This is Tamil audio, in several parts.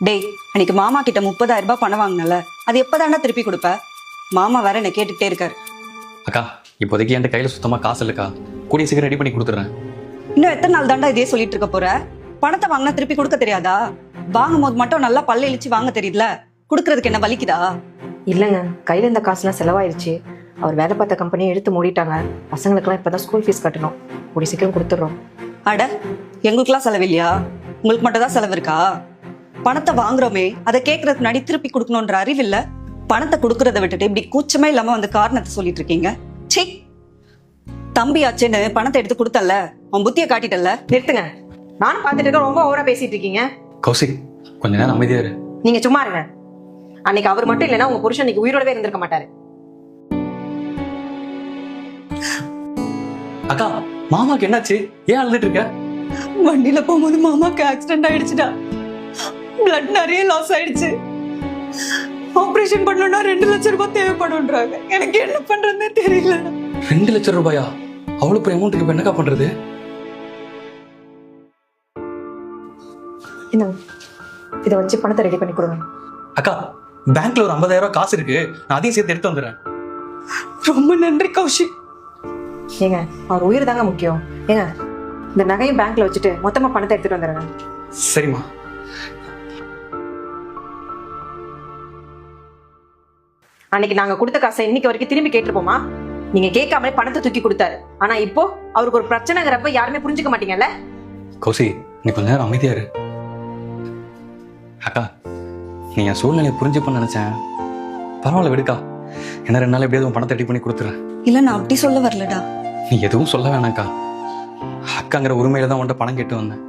டேய், அன்னைக்கு மாமா கிட்ட 30,000 ரூபாய் பணம் வாங்கினல, அது எப்பதாண்டா திருப்பி கொடுப்ப? மாமா வேற என்ன கேட்டுட்டே இருக்காரு. அக்கா, இப்போதைக்கு என்கிட்ட கையில சுத்தமா காசு இல்லக்கா. கூடிய சீக்கிரம் ரெடி பண்ணி கொடுத்துறேன். இன்னும் எத்தனை நாள் தாண்டா இதே சொல்லிட்டு இருக்க போற? பணத்தை வாங்கினா திருப்பி கொடுக்க தெரியாதா? வாங்கும் போது மட்டும் நல்லா பல்ல இழிச்சு வாங்க தெரியுதுல, கொடுக்கறதுக்கு என்ன வலிக்குதா? இல்லைங்க, கையில் இந்த காசுலாம் செலவாயிருச்சு. அவர் வேலை பார்த்த கம்பெனியை எடுத்து மூடிட்டாங்க. பசங்களுக்குலாம் இப்போதான் ஸ்கூல் ஃபீஸ் கட்டணும். கூடிய சீக்கிரம் கொடுத்துட்றோம். அட, எங்களுக்குலாம் செலவு இல்லையா? உங்களுக்கு மட்டும் தான் செலவு இருக்கா? பணத்தை வாங்குறோமே, அதை கேட்கறதுக்கு முன்னாடி திருப்பி கொடுக்கணும்ன்ற அறிவு இல்ல. பணத்தை கொடுக்கறத விட்டுட்டு இப்படி கூச்சமே இல்லாம வந்து காரணத்தை சொல்லிட்டு இருக்கீங்க. சே, தம்பி ஆச்சுன்னு பணத்தை எடுத்து கொடுத்தல, அவன் புத்தியை காட்டிட்டல. நிறுத்துங்க, நானும் பார்த்துட்டு இருக்க. ரொம்ப ஓவரா பேசிட்டு இருக்கீங்க. கௌசிக், கொஞ்ச நேரம் அமைதியா இரு. நீங்க சும்மா இருங்க. அன்னைக்கு அவர் மட்டும் இல்லைன்னா உங்க புருஷன் இன்னைக்கு உயிரோடவே இருந்திருக்க மாட்டாரு. அக்கா, மாமாக்கு என்னாச்சு? ஏன் அழுதுட்டு இருக்க? வண்டியில போகும்போது மாமாக்கு ஆக்சிடென்ட் ஆயிடுச்சுடா. பிளட் நிறைய லாஸ் ஆயிடுச்சு. ஆபரேஷன் பண்ணணும்னா 2 லட்சம் ரூபாய் தேவைப்படும்ன்றாங்க. எனக்கு என்ன பண்றதுன்னு தெரியல. 2 லட்சம் ரூபாயா? அவ்வளவு பெரிய அமௌண்ட்டுக்கு இப்ப என்னக்கா பண்றது? இதை வச்சு பணத்தை ரெடி பண்ணி கொடுங்க. அக்கா, பேங்க்ல ஒரு 50,000 ரூபாய் காசு இருக்கு. நான் அதையும் சேர்த்து எடுத்து வந்துடுறேன். ரொம்ப நன்றி கௌஷிக். ஏங்க, அவர் உயிர் தாங்க முக்கியம். ஏங்க, இந்த நகையும் பேங்க்ல வச்சுட்டு மொத்தமா பணத்தை எடுத்துட்டு வந்துடுங்க. சரிம்மா. அன்னைக்கு நாங்க கொடுத்த காசை இன்னைக்கு வரைக்கும் திரும்பி கேட்டிருப்போமா? நீங்க கேட்காமலே பணத்தை தூக்கி கொடுத்தாரு. ஆனா இப்போ அவருக்கு ஒரு பிரச்சனைங்கிறப்ப யாருமே புரிஞ்சுக்க மாட்டீங்கல்ல. கௌசி, நீ கொஞ்ச நேரம் அமைதியா இரு. அக்கா, நீ என் சூழ்நிலையை புரிஞ்சுப்பன்னு நினைச்சேன். பரவாயில்ல, விடுக்கா. என்ன 2 நாள் எப்படியாவது உன் பணத்தை ரெடி பண்ணி கொடுத்துறேன். இல்ல, நான் அப்படி சொல்ல வரலடா. நீ எதுவும் சொல்ல வேணாக்கா. அக்காங்கிற உரிமையில தான் உன்ட்ட பணம் கேட்டு வந்தேன்.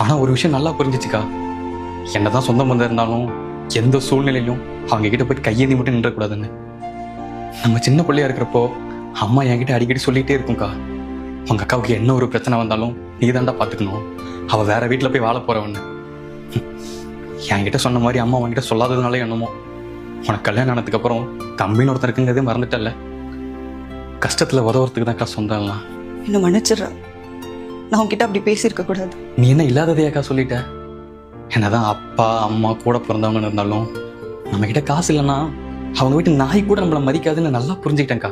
ஆனா ஒரு விஷயம் நல்லா புரிஞ்சிச்சுக்கா. என்னதான் சொந்த பந்தம் இருந்தாலும் எந்த சூழ்நிலையிலும் அவங்க கிட்ட போய் கையேந்தி மட்டும் நின்றக்கூடாதுன்னு. நம்ம சின்ன பிள்ளையா இருக்கிறப்போ அம்மா என்கிட்ட அடிக்கடி சொல்லிட்டே இருக்கும்க்கா, உங்க அக்காவுக்கு என்ன ஒரு பிரச்சனை வந்தாலும் நீ தாண்டா பாத்துக்கணும், அவ வேற வீட்டுல போய் வாழ போறவன்னு. என்கிட்ட சொன்ன மாதிரி அம்மா உன்கிட்ட சொல்லாததுனாலே என்னமோ உனக்கு கல்யாணம் ஆனதுக்கு அப்புறம் தம்பின்னு ஒருத்தர் இருக்குங்கிறதே மறந்துட்டல்ல. கஷ்டத்துல உதவுறதுக்கு தான்க்கா சொந்தம் எல்லாம். என்ன மன்னிச்சிடுறா, நான் உன்கிட்ட அப்படி பேசியிருக்க கூடாது. நீ என்ன இல்லாததையாக்கா சொல்லிட்ட? என்னதான் அப்பா அம்மா கூட பிறந்தவங்கன்னு இருந்தாலும் நம்ம கிட்ட காசு இல்லைன்னா அவங்க வீட்டு நாய் கூட நம்மளை மதிக்காதுன்னு நல்லா புரிஞ்சுக்கிட்டேன்க்கா.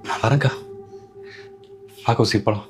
நான் வரேன்க்கா. வா கௌசி, போலாம்.